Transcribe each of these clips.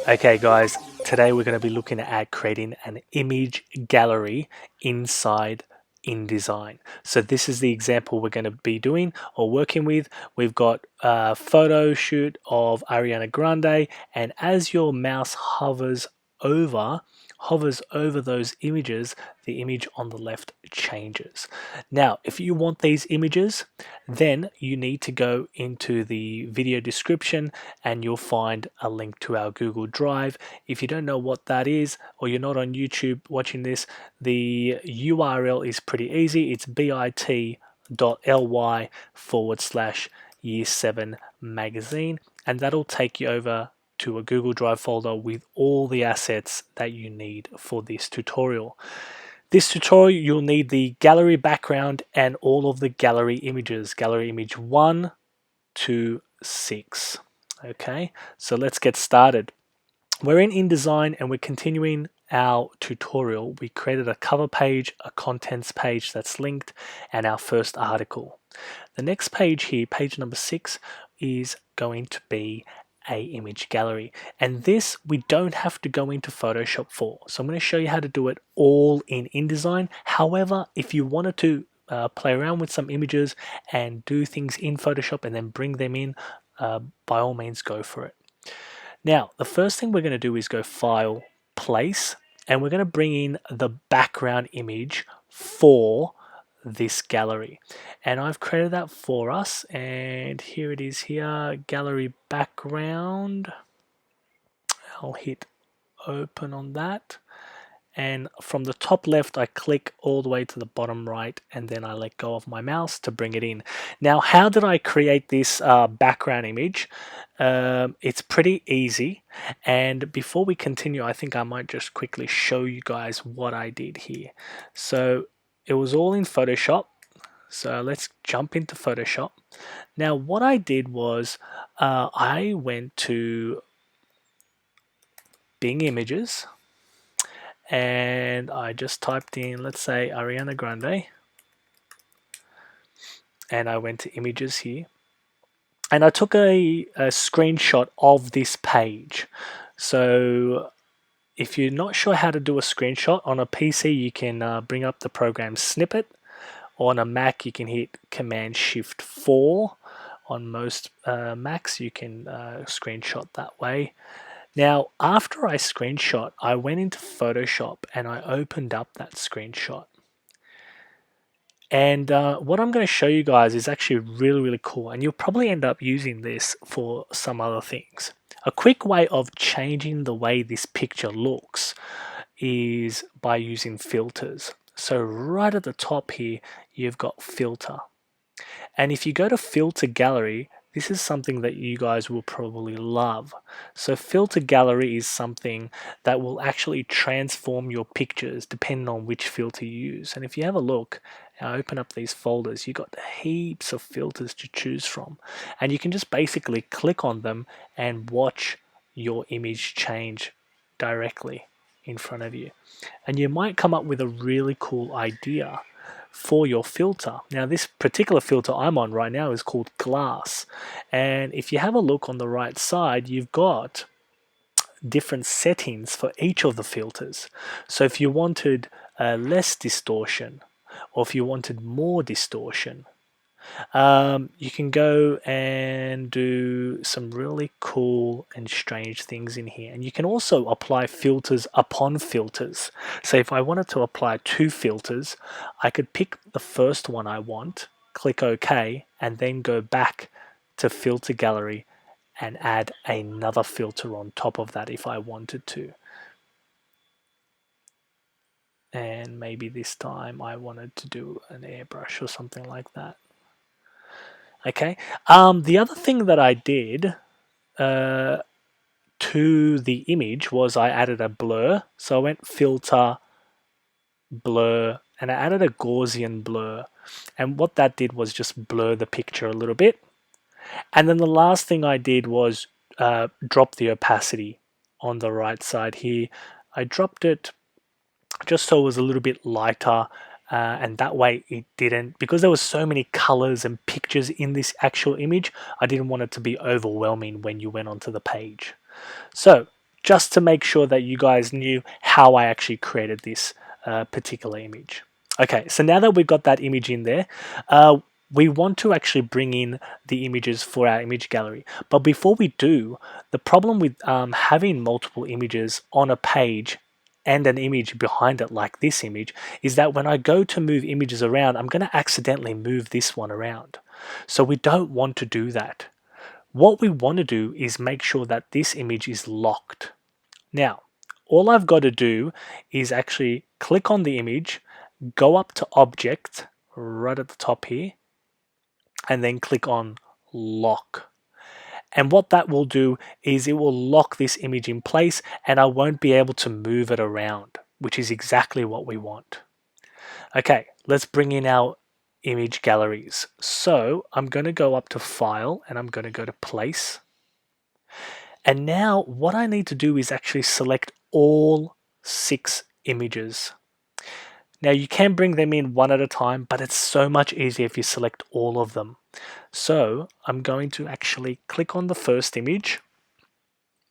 Okay guys, today we're going to be looking at creating an image gallery inside InDesign. So this is the example we're going to be doing or working with. We've got a photo shoot of Ariana Grande, and as your mouse hovers over those images, the image on the left changes. Now, if you want these images, then you need to go into the video description and you'll find a link to our Google Drive. If you don't know what that is, or you're not on YouTube watching this, the URL is pretty easy. It's bit.ly/year7 magazine, and that'll take you over to a Google Drive folder with all the assets that you need for this tutorial. This tutorial, you'll need the gallery background and all of the gallery images, gallery image 1 to 6. Okay, so let's get started. We're in InDesign and we're continuing our tutorial. We created a cover page, a contents page that's linked, and our first article. The next page here, page number 6, is going to be a image gallery, and this we don't have to go into Photoshop for. So I'm going to show you how to do it all in InDesign. However, if you wanted to play around with some images and do things in Photoshop and then bring them in, by all means go for it. Now, the first thing we're going to do is go File, Place, and we're going to bring in the background image for this gallery. And I've created that for us, and here it is here, gallery background. I'll hit open on that. And from the top left, I click all the way to the bottom right, and then I let go of my mouse to bring it in. Now, how did I create this background image? It's pretty easy, and before we continue, I think I might just quickly show you guys what I did here. So it was all in Photoshop, so let's jump into Photoshop. Now, what I did was I went to Bing Images, and I just typed in, let's say, Ariana Grande, and I went to images here, and I took a screenshot of this page. So if you're not sure how to do a screenshot on a PC, you can bring up the program Snippet. On a Mac, you can hit Command Shift 4. On most Macs, you can screenshot that way. Now, after I screenshot, I went into Photoshop and I opened up that screenshot. And what I'm going to show you guys is actually really cool, and you'll probably end up using this for some other things. A quick way of changing the way this picture looks is by using filters. So right at the top here, you've got filter. And if you go to filter gallery, this is something that you guys will probably love. So filter gallery is something that will actually transform your pictures depending on which filter you use. And if you have a look, I open up these folders, you've got heaps of filters to choose from. And you can just basically click on them and watch your image change directly in front of you. And you might come up with a really cool idea for your filter. Now, this particular filter I'm on right now is called glass, and if you have a look on the right side, you've got different settings for each of the filters. So if you wanted less distortion, or if you wanted more distortion, you can go and do some really cool and strange things in here. And you can also apply filters upon filters. So if I wanted to apply 2 filters, I could pick the first one I want, click OK, and then go back to filter gallery and add another filter on top of that if I wanted to. And maybe this time I wanted to do an airbrush or something like that. Okay. The other thing that I did to the image was I added a blur. So I went filter, blur, and I added a Gaussian blur. And what that did was just blur the picture a little bit. And then the last thing I did was drop the opacity on the right side here. I dropped it just so it was a little bit lighter, and that way it didn't, because there was so many colors and pictures in this actual image, I didn't want it to be overwhelming when you went onto the page. So just to make sure that you guys knew how I actually created this particular image. Okay, so now that we've got that image in there, we want to actually bring in the images for our image gallery. But before we do, the problem with having multiple images on a page and an image behind it like this image is that when I go to move images around, I'm going to accidentally move this one around. So we don't want to do that. What we want to do is make sure that this image is locked. Now, all I've got to do is actually click on the image, go up to Object right at the top here, and then click on Lock. And what that will do is it will lock this image in place and I won't be able to move it around, which is exactly what we want. Okay, let's bring in our image galleries. So I'm going to go up to File and I'm going to go to Place. And now what I need to do is actually select all 6 images. Now you can bring them in one at a time, but it's so much easier if you select all of them. So I'm going to actually click on the first image,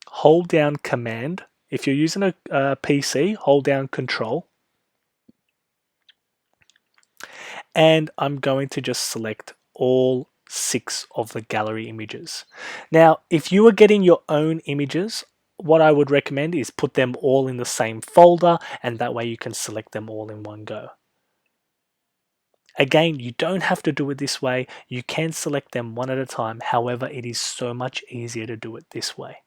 hold down Command. If you're using a PC, hold down Control. And I'm going to just select all 6 of the gallery images. Now, if you are getting your own images, what I would recommend is put them all in the same folder, and that way you can select them all in one go. Again, you don't have to do it this way. You can select them one at a time. However, it is so much easier to do it this way.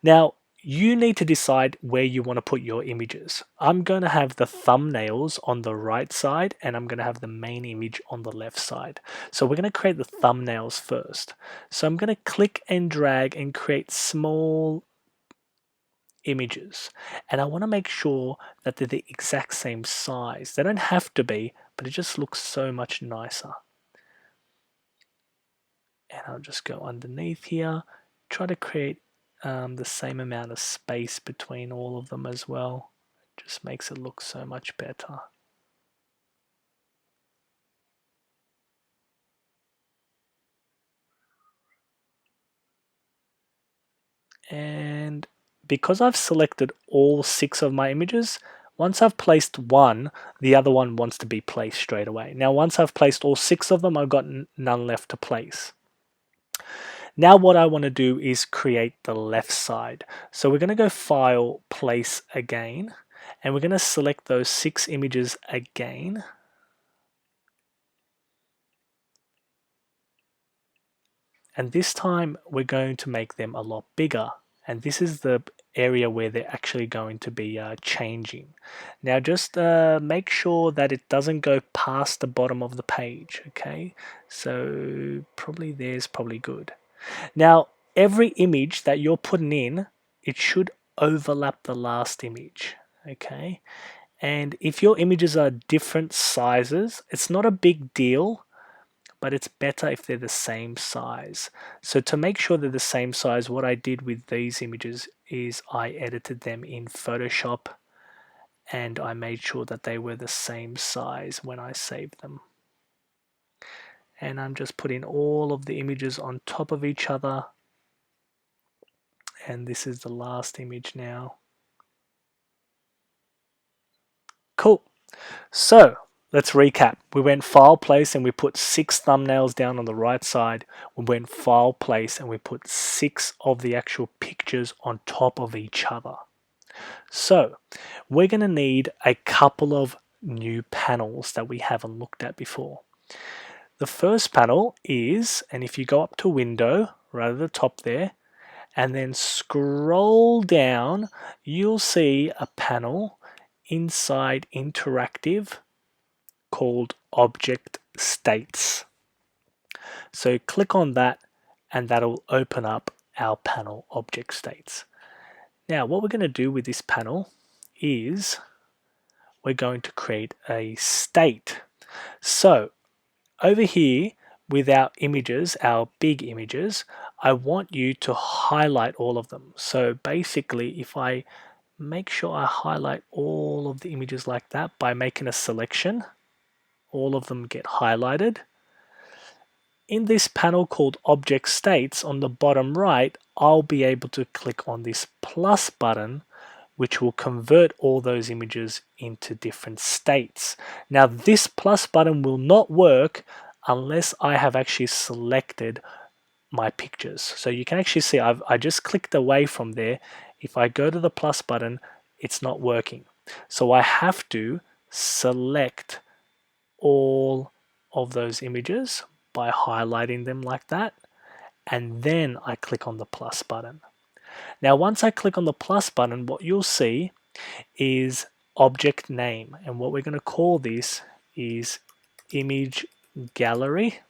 Now, you need to decide where you want to put your images. I'm going to have the thumbnails on the right side and I'm going to have the main image on the left side. So we're going to create the thumbnails first. So I'm going to click and drag and create small images. And I want to make sure that they're the exact same size. They don't have to be, but it just looks so much nicer. And I'll just go underneath here, try to create the same amount of space between all of them as well. It just makes it look so much better. And because I've selected all 6 of my images, once I've placed one, the other one wants to be placed straight away. Now once I've placed all 6 of them, I've got none left to place. Now what I want to do is create the left side. So we're going to go File, Place again, and we're going to select those 6 images again. And this time we're going to make them a lot bigger. And this is the area where they're actually going to be changing. Now just make sure that it doesn't go past the bottom of the page, okay? So probably there's probably good. Now, every image that you're putting in, it should overlap the last image, okay? And if your images are different sizes, it's not a big deal, but it's better if they're the same size. So to make sure they're the same size, what I did with these images is I edited them in Photoshop and I made sure that they were the same size when I saved them. And I'm just putting all of the images on top of each other. And this is the last image now. Cool. So let's recap. We went File, Place, and we put 6 thumbnails down on the right side. We went File, Place, and we put 6 of the actual pictures on top of each other. So we're going to need a couple of new panels that we haven't looked at before. The first panel is, and if you go up to Window, right at the top there, and then scroll down, you'll see a panel inside Interactive called Object States. So click on that and that'll open up our panel Object States. Now what we're going to do with this panel is we're going to create a state. So over here with our images, our big images, I want you to highlight all of them. So basically if I make sure I highlight all of the images like that by making a selection, all of them get highlighted. in this panel called Object States on the bottom right, I'll be able to click on this plus button, which will convert all those images into different states. Now, this plus button will not work unless I have actually selected my pictures. So you can actually see I just clicked away from there. If I go to the plus button, it's not working. So I have to select all of those images by highlighting them like that, and then I click on the plus button. Now once I click on the plus button, what you'll see is object name, and what we're going to call this is image gallery,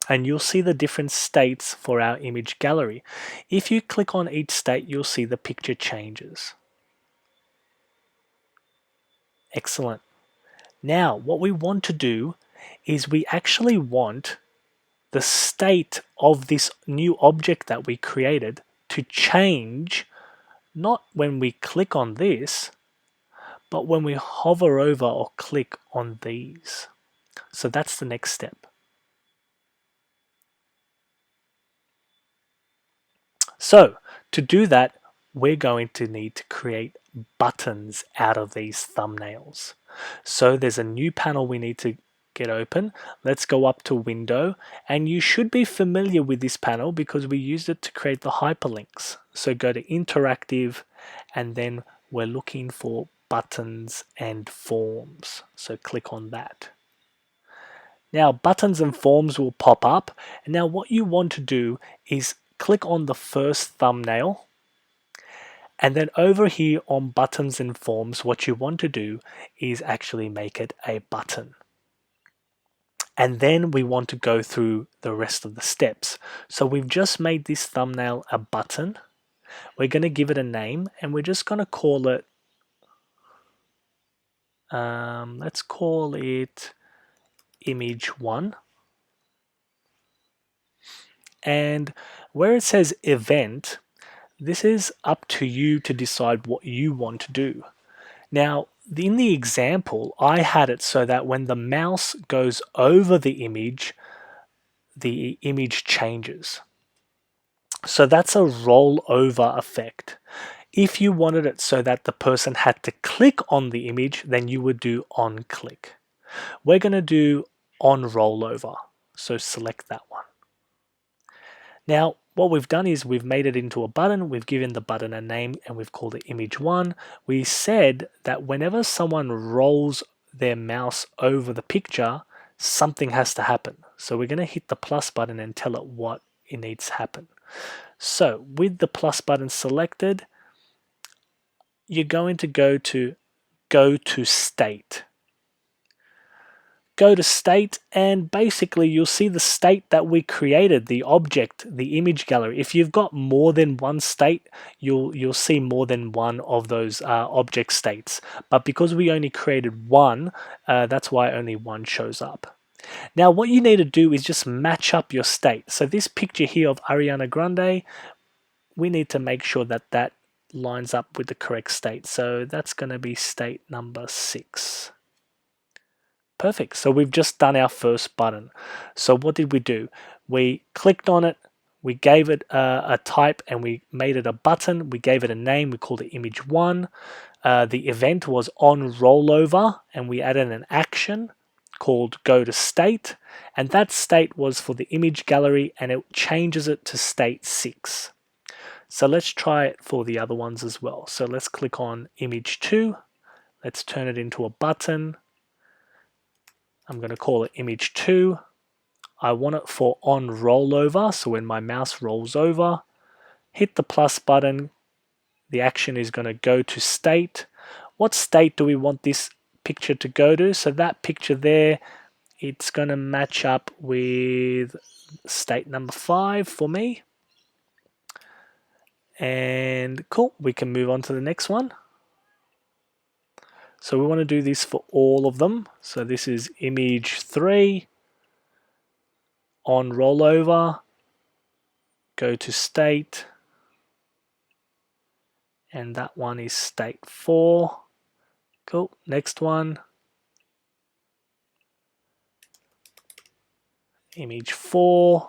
and you'll see the different states for our image gallery. If you click on each state, you'll see the picture changes. Excellent. Now what we want to do is we actually want the state of this new object that we created to change, not when we click on this, but when we hover over or click on these. So that's the next step. So to do that, we're going to need to create buttons out of these thumbnails. So there's a new panel we need to get open. Let's go up to Window, and you should be familiar with this panel because we used it to create the hyperlinks. So go to Interactive, and then we're looking for Buttons and Forms. So click on that. Now buttons and forms will pop up, and now what you want to do is click on the first thumbnail, and then over here on buttons and forms, what you want to do is actually make it a button. And then we want to go through the rest of the steps. So we've just made this thumbnail a button. We're going to give it a name, and we're just going to call it, let's call it image 1. And where it says event, this is up to you to decide what you want to do. Now, in the example, I had it so that when the mouse goes over the image changes. So that's a rollover effect. If you wanted it so that the person had to click on the image, then you would do on click. We're going to do on rollover. So select that one. Now, what we've done is we've made it into a button, we've given the button a name, and we've called it image 1. We said that whenever someone rolls their mouse over the picture, something has to happen. So we're going to hit the plus button and tell it what it needs to happen. So with the plus button selected, you're going to go to state. Go to state, and basically you'll see the state that we created, the object, the image gallery. If you've got more than one state, you'll see more than one of those object states. But because we only created one, that's why only one shows up. Now what you need to do is just match up your state. So this picture here of Ariana Grande, we need to make sure that that lines up with the correct state. So that's going to be state number 6. Perfect. So we've just done our first button. So what did we do? We clicked on it, we gave it a type, and we made it a button. We gave it a name. We called it image 1. The event was on rollover, and we added an action called go to state, and that state was for the image gallery, and it changes it to state 6. So let's try it for the other ones as well. So let's click on image 2. Let's turn it into a button. I'm going to call it image 2. I want it for on rollover, so when my mouse rolls over, hit the plus button, the action is going to go to state. What state do we want this picture to go to? So that picture there, it's going to match up with state number 5 for me. And cool, we can move on to the next one. So we want to do this for all of them. So this is image 3, on rollover, go to state, and that one is state 4. Cool, next one. Image 4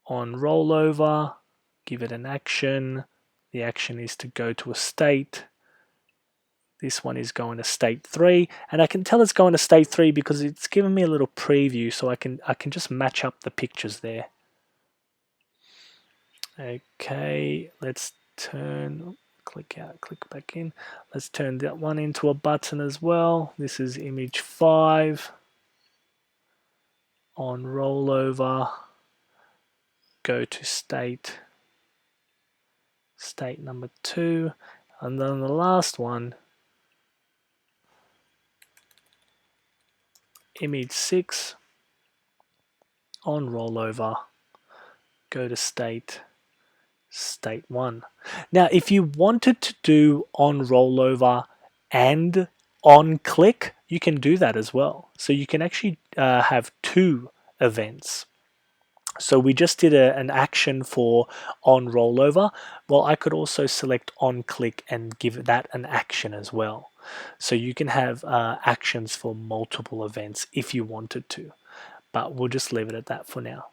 on rollover, give it an action. The action is to go to a state. This one is going to state 3, and I can tell it's going to state 3 because it's given me a little preview, so I can just match up the pictures there. Okay, let's turn, click out, click back in. Let's turn that one into a button as well. This is image 5 on rollover. Go to state number 2, and then the last one, image 6 on rollover. Go to state 1. Now, if you wanted to do on rollover and on click, you can do that as well. So you can actually have 2 events. So we just did an action for on rollover. Well, I could also select on click and give that an action as well. So you can have actions for multiple events if you wanted to, but we'll just leave it at that for now.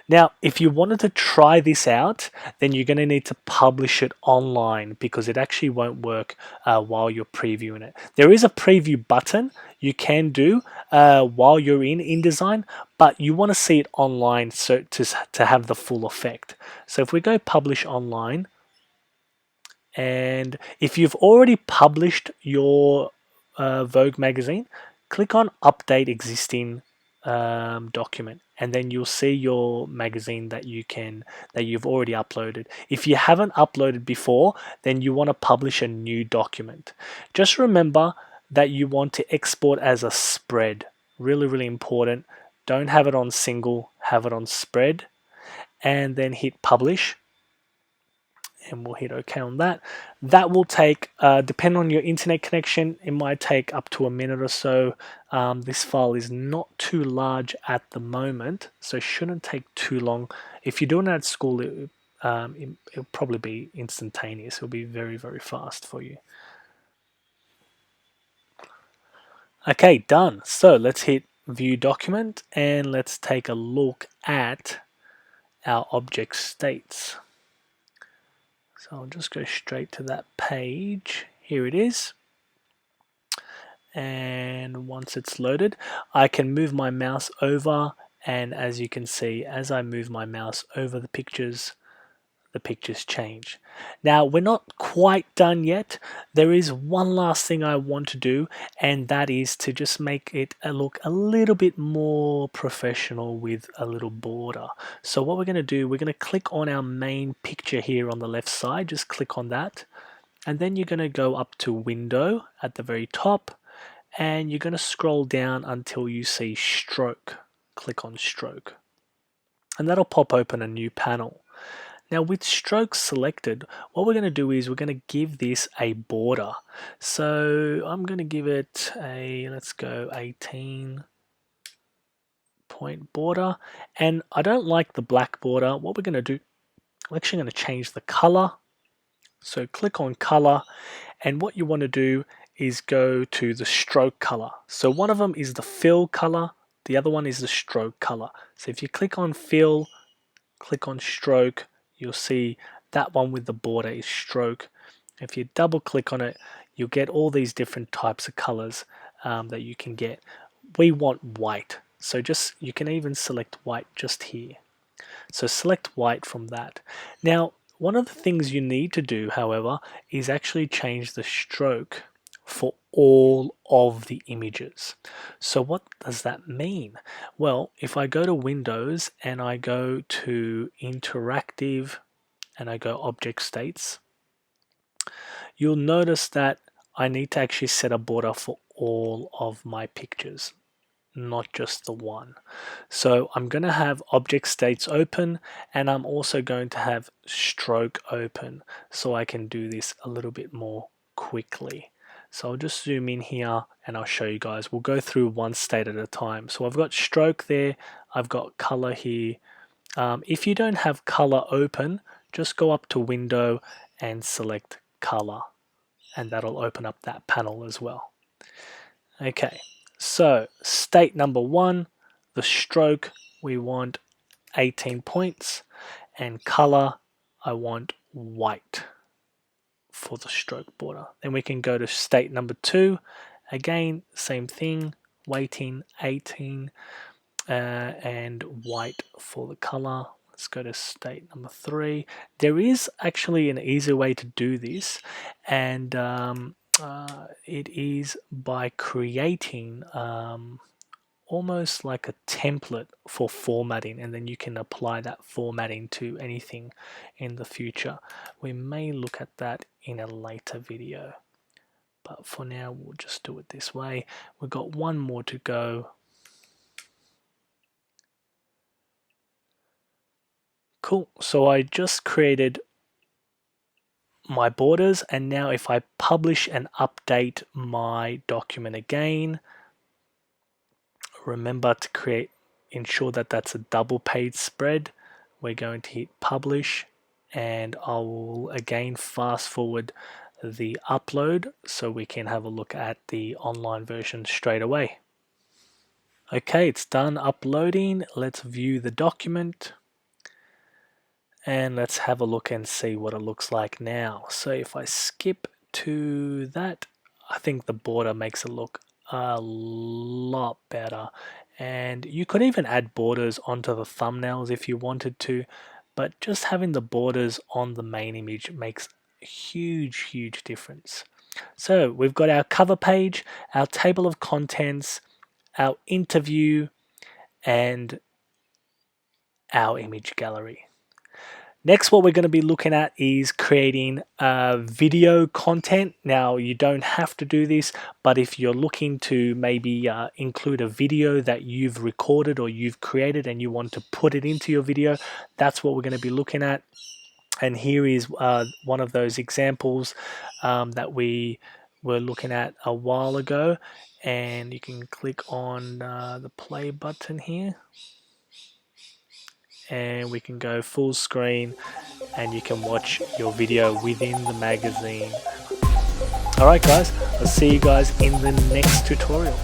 Now, if you wanted to try this out, then you're going to need to publish it online because it actually won't work while you're previewing it. There is a preview button you can do while you're in InDesign, but you want to see it online so to have the full effect. So if we go publish online, and if you've already published your Vogue magazine, click on update existing document, and then you'll see your magazine that you've already uploaded. If you haven't uploaded before, then you want to publish a new document. Just remember that you want to export as a spread. Really, really important. Don't have it on single, have it on spread, and then hit publish. And we'll hit OK on that. That will take, depending on your internet connection, it might take up to a minute or so. This file is not too large at the moment, so it shouldn't take too long. If you're doing it at school, it'll probably be instantaneous. It'll be very, very fast for you. Okay, done. So let's hit View Document, and let's take a look at our object states. So I'll just go straight to that page. Here it is. And once it's loaded, I can move my mouse over, and as you can see, as I move my mouse over the pictures change. Now, we're not quite done yet. There is one last thing I want to do, and that is to just make it look a little bit more professional with a little border. So what we're going to do, we're going to click on our main picture here on the left side. Just click on that, and then you're going to go up to Window at the very top, and you're going to scroll down until you see Stroke. Click on Stroke, and that'll pop open a new panel. Now with stroke selected, what we're going to do is we're going to give this a border. So I'm going to give it a, let's go 18 point border. And I don't like the black border. What we're going to do, I'm actually going to change the color. So click on color, and what you want to do is go to the stroke color. So one of them is the fill color, the other one is the stroke color. So if you click on fill, click on stroke, you'll see that one with the border is stroke. If you double click on it, you'll get all these different types of colors that you can get. We want white, so just you can even select white just here. So select white from that. Now, one of the things you need to do, however, is actually change the stroke for all of the images. So what does that mean? Well, if I go to Windows and I go to Interactive and I go Object States, you'll notice that I need to actually set a border for all of my pictures, not just the one. So I'm going to have Object States open, and I'm also going to have Stroke open so I can do this a little bit more quickly. So I'll just zoom in here and I'll show you guys. We'll go through one state at a time. So I've got stroke there, I've got color here. If you don't have color open, just go up to Window and select color, and that'll open up that panel as well. Okay, so state number 1, The stroke, we want 18 points, and color, I want white for the stroke border. Then we can go to state number 2. Again, same thing, weighting 18 and white for the color. Let's go to state number 3. There is actually an easier way to do this, and it is by creating almost like a template for formatting, and then you can apply that formatting to anything in the future. We may look at that in a later video, but for now we'll just do it this way. We've got one more to go. Cool, so I just created my borders, and now if I publish and update my document again, remember to ensure that that's a double page spread. We're going to hit publish, and I will again fast forward the upload so we can have a look at the online version straight away. Okay, it's done uploading. Let's view the document, and let's have a look and see what it looks like now. So if I skip to that, I think the border makes it look a lot better, and you could even add borders onto the thumbnails if you wanted to, but just having the borders on the main image makes a huge difference. So we've got our cover page, our table of contents, our interview, and our image gallery. Next, what we're going to be looking at is creating video content. Now, you don't have to do this, but if you're looking to maybe include a video that you've recorded or you've created and you want to put it into your video, that's what we're going to be looking at. And here is one of those examples that we were looking at a while ago. And you can click on the play button here, and we can go full screen and you can watch your video within the magazine. Alright guys, I'll see you guys in the next tutorial.